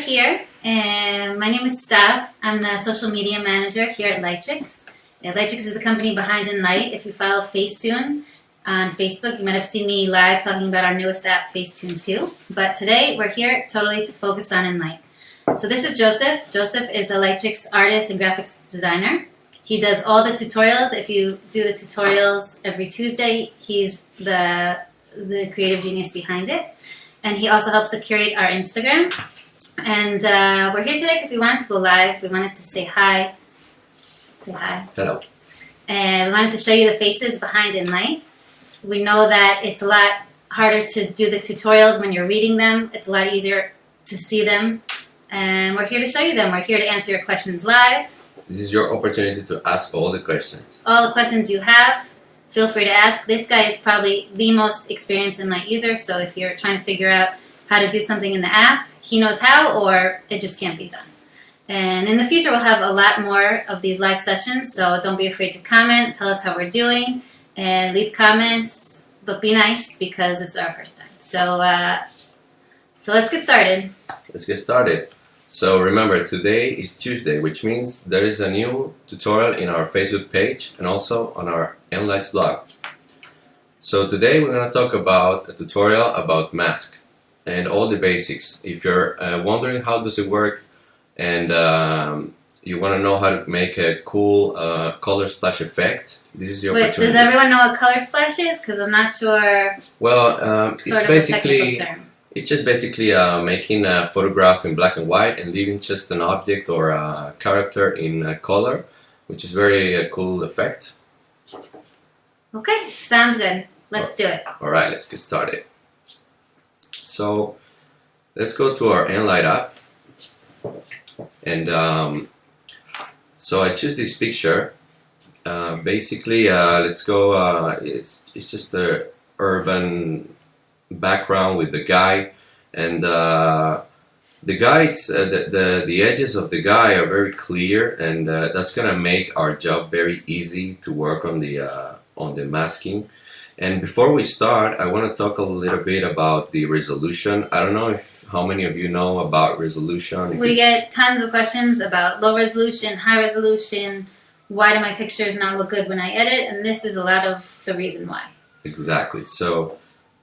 here, and my name is Stav. I'm the social media manager here at Lightrix. Lightrix is the company behind Enlight. If you follow Facetune on Facebook, you might have seen me live talking about our newest app, Facetune 2. But today, we're here totally to focus on Enlight. So this is Joseph. Joseph is a Lightrix artist and graphics designer. He does all the tutorials. If you do the tutorials every Tuesday, he's the creative genius behind it. And he also helps to curate our Instagram. And we're here today because we wanted to go live. We wanted to say hi. Say hi. Hello. And we wanted to show you the faces behind Enlight. We know that it's a lot harder to do the tutorials when you're reading them. It's a lot easier to see them. And we're here to show you them. We're here to answer your questions live. This is your opportunity to ask all the questions. All the questions you have, feel free to ask. This guy is probably the most experienced Enlight user, so if you're trying to figure out how to do something in the app, he knows how, or it just can't be done. And in the future, we'll have a lot more of these live sessions, so don't be afraid to comment, tell us how we're doing, and leave comments, but be nice because it's our first time. So let's get started. Let's get started. So remember, today is Tuesday, which means there is a new tutorial in our Facebook page and also on our Enlight blog. So today we're going to talk about a tutorial about mask and all the basics. If you're wondering how does it work and you want to know how to make a cool color splash effect, this is your opportunity. Does everyone know what color splash is? Because I'm not sure. Well, Sort of a technical term. It's just basically making a photograph in black and white and leaving just an object or a character in color, which is very cool effect. Okay, sounds good. Let's do it. Alright, let's get started. So, let's go to our Enlight app. And so I choose this picture. Basically, let's go, it's just the urban background with the guy, and the edges of the guy are very clear, and that's gonna make our job very easy to work on the masking. And before we start, I want to talk a little bit about the resolution. I don't know how many of you know about resolution. We get tons of questions about low resolution, high resolution, why do my pictures not look good when I edit, and this is a lot of the reason why. Exactly. So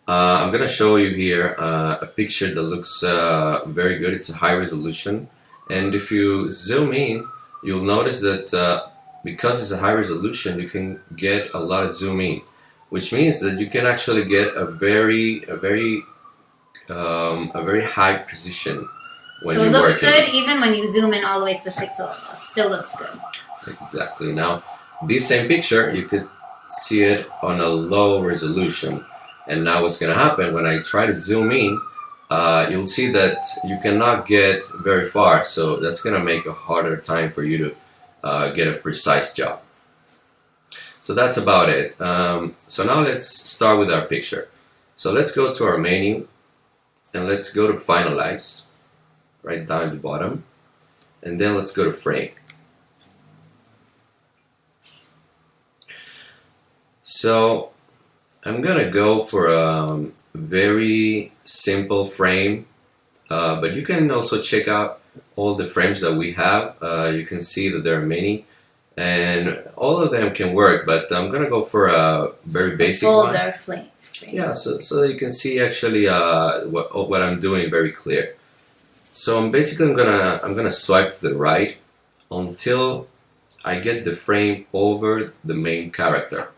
I'm going to show you here a picture that looks very good. It's a high resolution, and if you zoom in, you'll notice that because it's a high resolution, you can get a lot of zoom in, which means that you can actually get a very high precision when you're working. So it looks good even when you zoom in all the way to the pixel level. It still looks good. Exactly. Now, this same picture, you could see it on a low resolution. And now what's going to happen when I try to zoom in, you'll see that you cannot get very far, so that's going to make a harder time for you to get a precise job. So that's about it. So now let's start with our picture. So let's go to our menu and let's go to finalize, right down at the bottom, and then let's go to frame. So I'm gonna go for a very simple frame, but you can also check out all the frames that we have. You can see that there are many, and all of them can work, but I'm gonna go for a very basic folder one. Yeah, so that you can see actually what I'm doing very clear. So I'm gonna swipe to the right until I get the frame over the main character.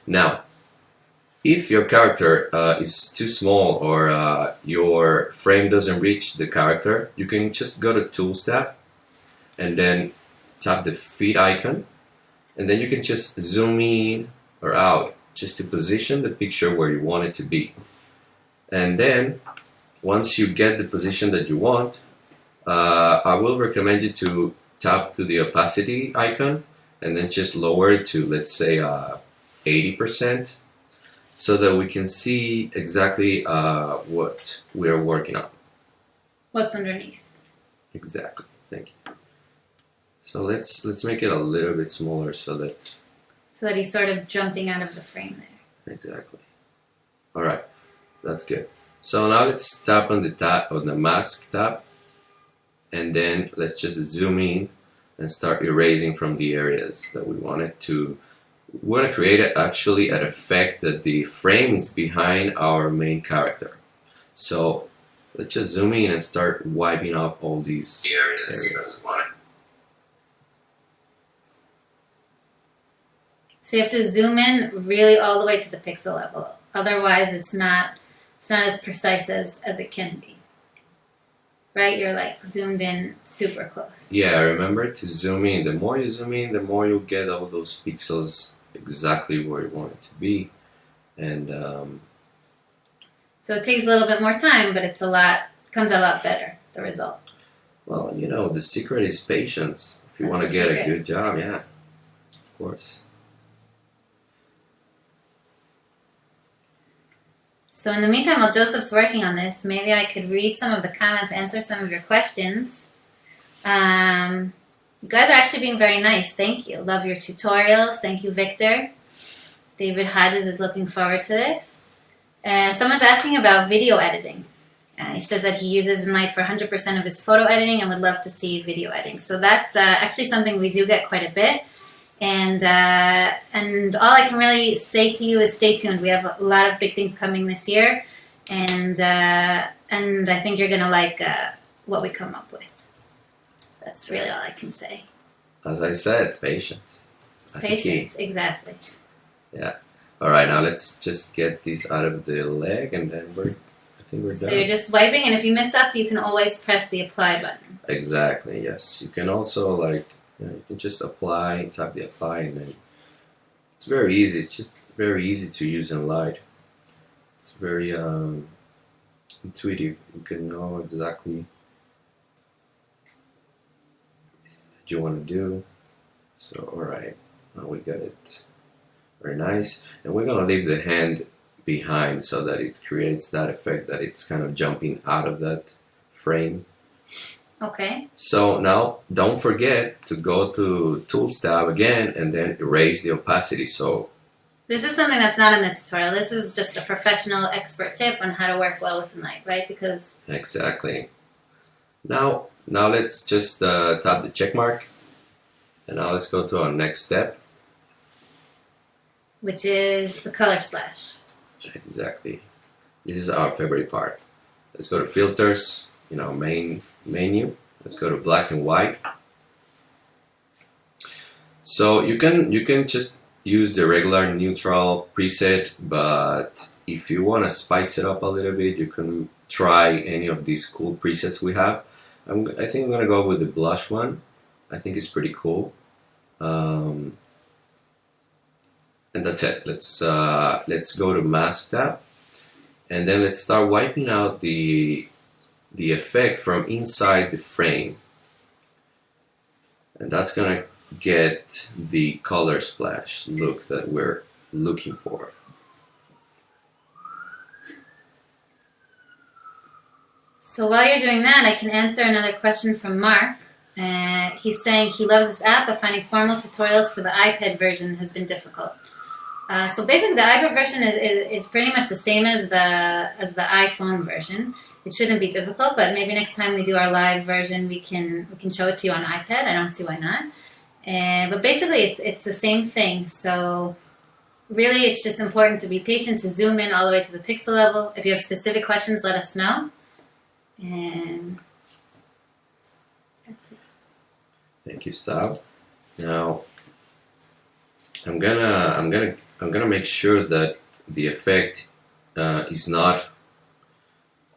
Now, if your character is too small or your frame doesn't reach the character, you can just go to Tools tab and then tap the feet icon, and then you can just zoom in or out just to position the picture where you want it to be. And then once you get the position that you want, I will recommend you to tap to the opacity icon and then just lower it to, let's say, 80%, so that we can see exactly what we are working on. What's underneath? Exactly. Thank you. So let's make it a little bit smaller so that he's sort of jumping out of the frame there. Exactly. All right, that's good. So now let's tap on the mask tab, and then let's just zoom in and start erasing from the areas that we wanted to. We want to create actually an effect that the frame is behind our main character. So let's just zoom in and start wiping out all these areas. So you have to zoom in really all the way to the pixel level. Otherwise, it's not as precise as it can be. Right? You're like zoomed in super close. Yeah, remember to zoom in. The more you zoom in, the more you'll get all those pixels exactly where you want it to be. And so it takes a little bit more time, but comes a lot better, the result. Well, the secret is patience. If you want to get a good job, yeah, of course. So in the meantime, while Joseph's working on this, maybe I could read some of the comments, answer some of your questions. You guys are actually being very nice. Thank you. Love your tutorials. Thank you, Victor. David Hodges is looking forward to this. Someone's asking about video editing. He says that he uses Enlight for 100% of his photo editing and would love to see video editing. So that's actually something we do get quite a bit. And all I can really say to you is stay tuned. We have a lot of big things coming this year, and I think you're gonna like what we come up with. That's really all I can say. As I said, patience. That's Patience, exactly. Yeah. All right, now let's just get these out of the leg, and then I think we're done. So you're just wiping, and if you mess up, you can always press the apply button. Exactly. Yes. You can also you can just tap the apply, and then it's very easy. It's just very easy to use in Enlight. It's very intuitive. You can know exactly what you want to do. So, alright, now we got it. Very nice. And we're going to leave the hand behind so that it creates that effect that it's kind of jumping out of that frame. Okay. So now don't forget to go to Tools tab again and then erase the opacity. So this is something that's not in the tutorial. This is just a professional expert tip on how to work well with Enlight, right? Because exactly. Now let's just tap the check mark, and now let's go to our next step, which is the color splash. Exactly. This is our favorite part. Let's go to filters. Main menu. Let's go to black and white. So you can just use the regular neutral preset, but if you want to spice it up a little bit, you can try any of these cool presets we have. I think I'm gonna go with the blush one. I think it's pretty cool. And that's it. Let's go to mask tab, and then let's start wiping out the effect from inside the frame, and that's gonna get the color splash look that we're looking for. So while you're doing that, I can answer another question from Mark. He's saying he loves this app, but finding formal tutorials for the iPad version has been difficult. So basically, the iPad version is pretty much the same as the iPhone version. It shouldn't be difficult, but maybe next time we do our live version, we can show it to you on iPad. I don't see why not. But basically, it's the same thing. So really, it's just important to be patient, to zoom in all the way to the pixel level. If you have specific questions, let us know. And that's it. Thank you, Sal. Now I'm gonna make sure that the effect is not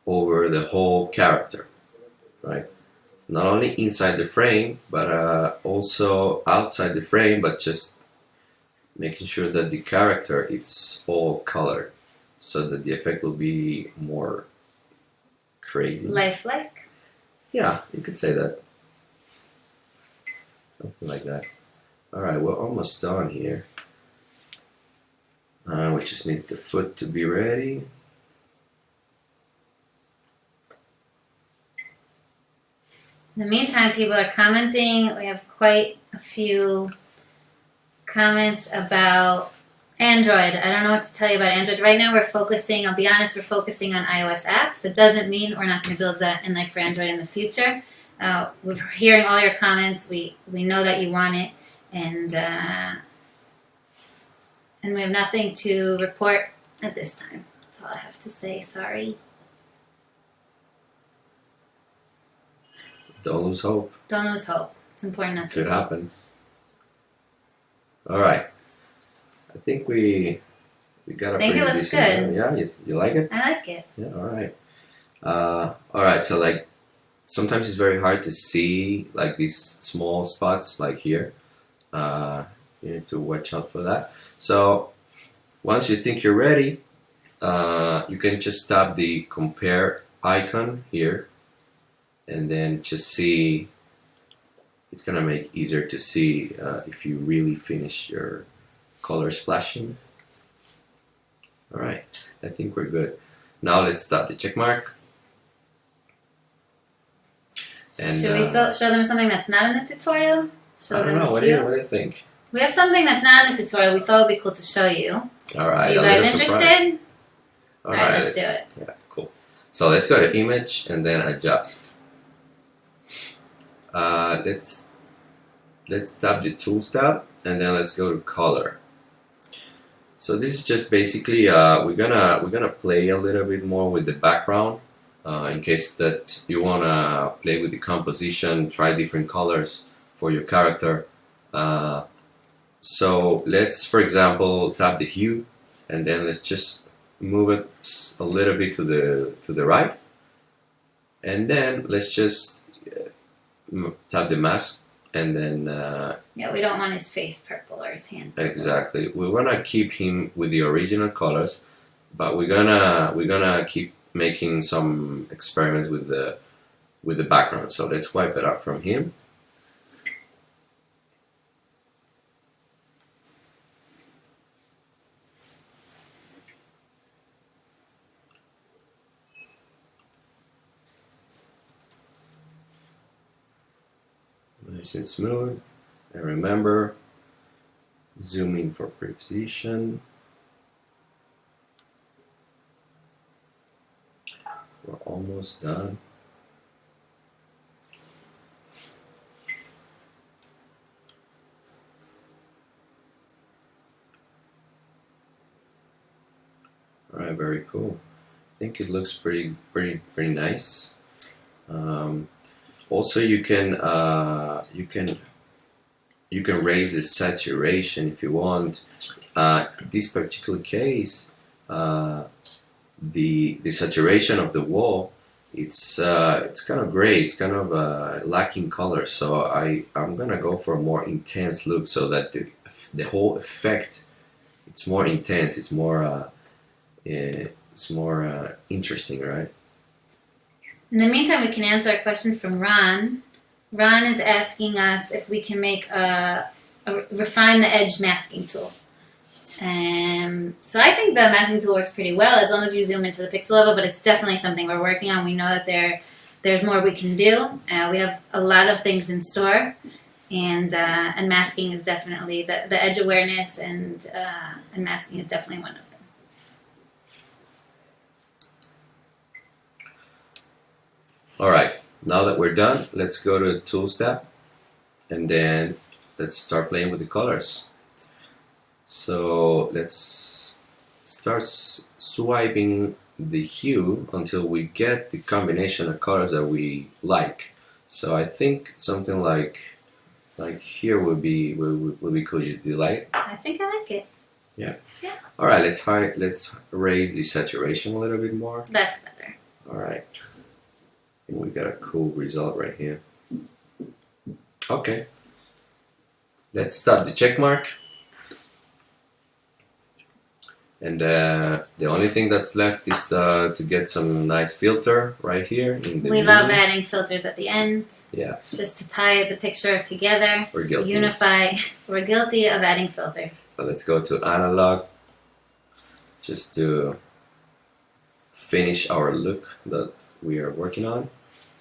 over the whole character, right? Not only inside the frame, but also outside the frame, but just making sure that the character is all colored, so that the effect will be more crazy. Lifelike? Yeah, you could say that. Something like that. Alright, we're almost done here. We just need the foot to be ready. In the meantime, people are commenting. We have quite a few comments about Android. I don't know what to tell you about Android. Right now we're focusing, I'll be honest, we're focusing on iOS apps. That doesn't mean we're not going to build that Enlight for Android in the future. We're hearing all your comments. We know that you want it. And we have nothing to report at this time. That's all I have to say. Sorry. Don't lose hope. Don't lose hope. It's important not to Could lose hope. happen. All right. I think we got a I think pretty it looks decent good. one. Yeah, you like it? I like it. Yeah, all right. All right, so like sometimes it's very hard to see like these small spots like here. You need to watch out for that. So once you think you're ready, you can just tap the compare icon here and then just see. It's gonna make easier to see if you really finish your color splashing. All right, I think we're good. Now let's stop the check mark. And, Should we show them something that's not in the tutorial? Show I don't them know. the What do you think? We have something that's not in the tutorial. We thought it would be cool to show you. All right. Are you guys interested? All right, let's do it. Yeah, cool. So let's go to image and then adjust. Let's tap the tools tab and then let's go to color. So this is just basically we're gonna play a little bit more with the background in case that you wanna play with the composition, try different colors for your character. So let's, for example, tap the hue and then let's just move it a little bit to the right, and then let's just tap the mask and then Yeah, we don't want his face purple or his hand purple. exactly. We wanna keep him with the original colors, but we're gonna keep making some experiments with the background. So let's wipe it up from him. Nice and smooth. And remember, zoom in for precision. We're almost done. All right, very cool. I think it looks pretty nice. Also, you can raise the saturation if you want. This particular case, the saturation of the wall, it's kind of gray. It's kind of lacking color. So I'm gonna go for a more intense look so that the whole effect, it's more intense. It's more interesting, right? In the meantime, we can answer a question from Ron. Ron is asking us if we can make refine the edge masking tool. So I think the masking tool works pretty well as long as you zoom into the pixel level, but it's definitely something we're working on. We know that there's more we can do. We have a lot of things in store, and masking is definitely the edge awareness and masking is definitely one of them. All right, now that we're done, let's go to the Tools tab, and then let's start playing with the colors. So let's start swiping the hue until we get the combination of colors that we like. So I think something like here would be cool. You like it? I think I like it. Yeah. Yeah. All right, let's raise the saturation a little bit more. That's better. All right. And we got a cool result right here. Okay. Let's stop the check mark. And the only thing that's left is to get some nice filter right here. In the We middle. love adding filters at the end. Yeah. Just to tie the picture together. We're guilty. Unify. We're guilty of adding filters. So let's go to analog. Just to finish our look that we are working on.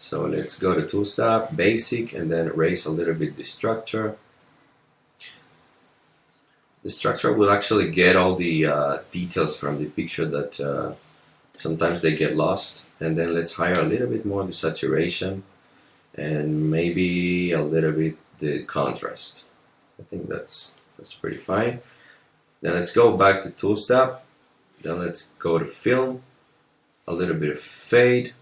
So let's go to Tools tab, Basic, and then erase a little bit the structure. The structure will actually get all the details from the picture that sometimes they get lost. And then let's hire a little bit more the saturation and maybe a little bit the contrast. I think that's pretty fine. Then let's go back to Tools tab. Then let's go to Film, a little bit of fade,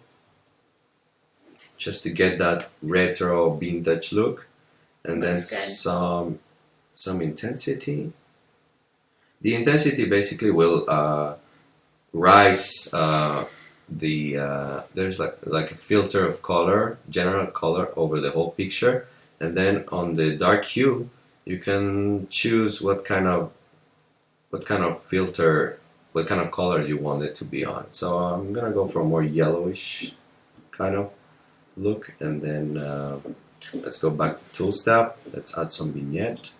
just to get that retro vintage look, and then some intensity. The intensity basically will rise there's like a filter of color, general color over the whole picture, and then on the dark hue you can choose what kind of filter, what kind of color you want it to be on. So I'm gonna go for a more yellowish kind of look, and then let's go back to Tools tab. Let's add some vignette.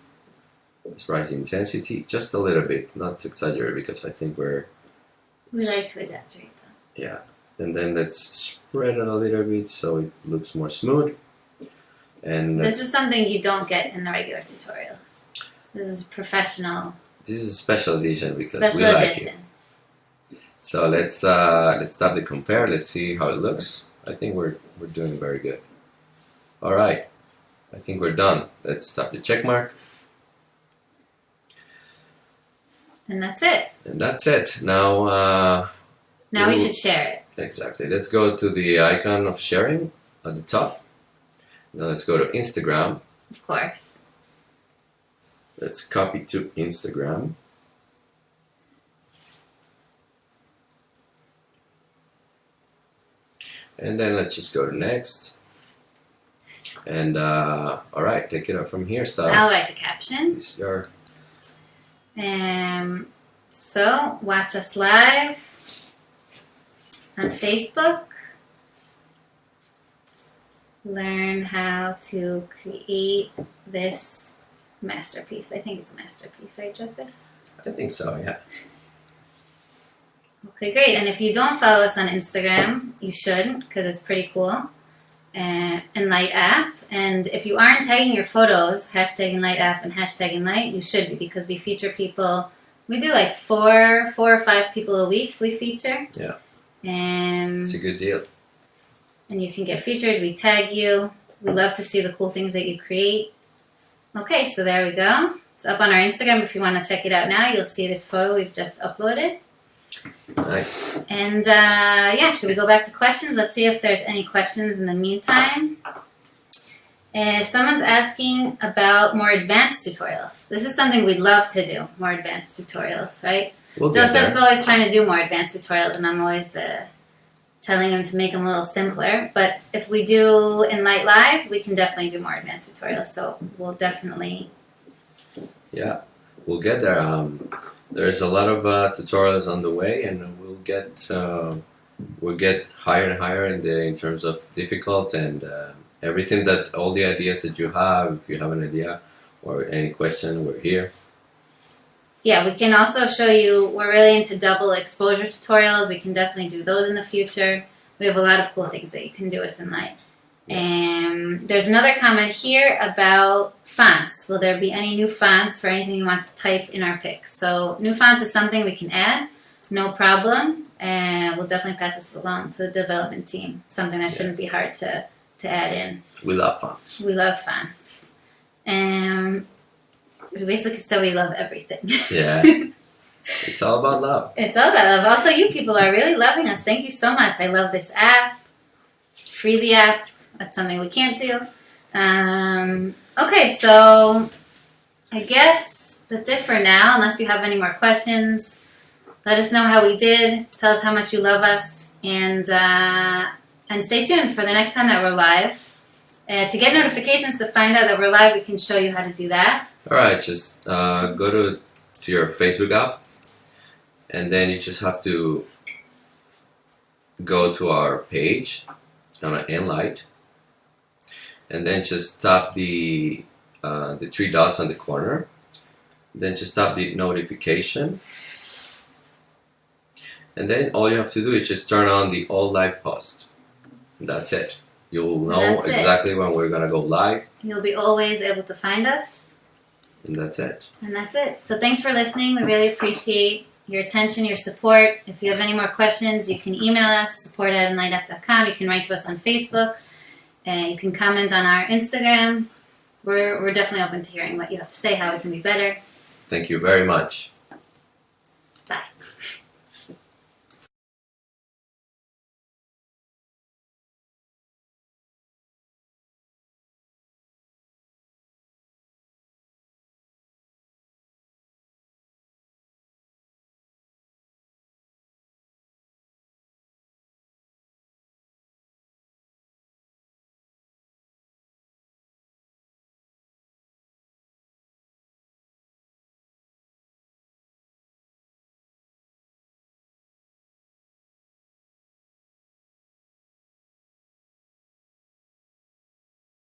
Let's rise the intensity just a little bit, not to exaggerate, because I think we like to exaggerate though. Yeah, and then let's spread it a little bit so it looks more smooth. And this is something you don't get in the regular tutorials. This is professional. This is a special edition because special we like edition. it. So let's stop the compare. Let's see how it looks. I think we're doing very good. All right, I think we're done. Let's stop the check mark. And that's it. And that's it. Now we should share it. Exactly. Let's go to the icon of sharing at the top. Now let's go to Instagram. Of course. Let's copy to Instagram. And then let's just go to next. And all right, take it up from here, Steph. I'll write the caption. It's your... So, watch us live on Facebook. Learn how to create this masterpiece. I think it's a masterpiece, right, Joseph? I think so, yeah. Okay, great. And if you don't follow us on Instagram, you should, because it's pretty cool. Enlight app. And if you aren't tagging your photos, hashtag Enlight app and hashtag Enlight, you should be, because we feature people. We do like four or five people a week we feature. Yeah. And it's a good deal. And you can get featured. We tag you. We love to see the cool things that you create. Okay, so there we go. It's up on our Instagram. If you want to check it out now, you'll see this photo we've just uploaded. Nice. And should we go back to questions? Let's see if there's any questions in the meantime. Someone's asking about more advanced tutorials. This is something we'd love to do, more advanced tutorials, right? We'll Joseph's always trying to do more advanced tutorials, and I'm always telling him to make them a little simpler. But if we do Enlight Live, we can definitely do more advanced tutorials. So we'll definitely... Yeah, we'll get there. There's a lot of tutorials on the way, and we'll get higher and higher in terms of difficult and everything that all the ideas that you have. If you have an idea or any question, we're here. Yeah, we can also show you, we're really into double exposure tutorials. We can definitely do those in the future. We have a lot of cool things that you can do with Enlight. Yes. There's another comment here about fonts. Will there be any new fonts for anything you want to type in our pics? So new fonts is something we can add, no problem. And we'll definitely pass this along to the development team. Something that shouldn't be hard to add in. We love fonts. We love fonts. We basically said we love everything. Yeah. It's all about love. It's all about love. Also, you people are really loving us. Thank you so much. I love this app. Free the app. That's something we can't do. Okay, so I guess that's it for now. Unless you have any more questions, let us know how we did. Tell us how much you love us. And stay tuned for the next time that we're live. To get notifications to find out that we're live, we can show you how to do that. All right, just go to your Facebook app, and then you just have to go to our page on Enlight, and then just tap the three dots on the corner. Then just tap the notification, and then all you have to do is just turn on the all live post. And that's it. You'll know exactly when we're gonna go live. You'll be always able to find us. And that's it. And that's it. So thanks for listening. We really appreciate your attention, your support. If you have any more questions, you can email us, support@enlight.com. You can write to us on Facebook. And you can comment on our Instagram. We're definitely open to hearing what you have to say, how we can be better. Thank you very much.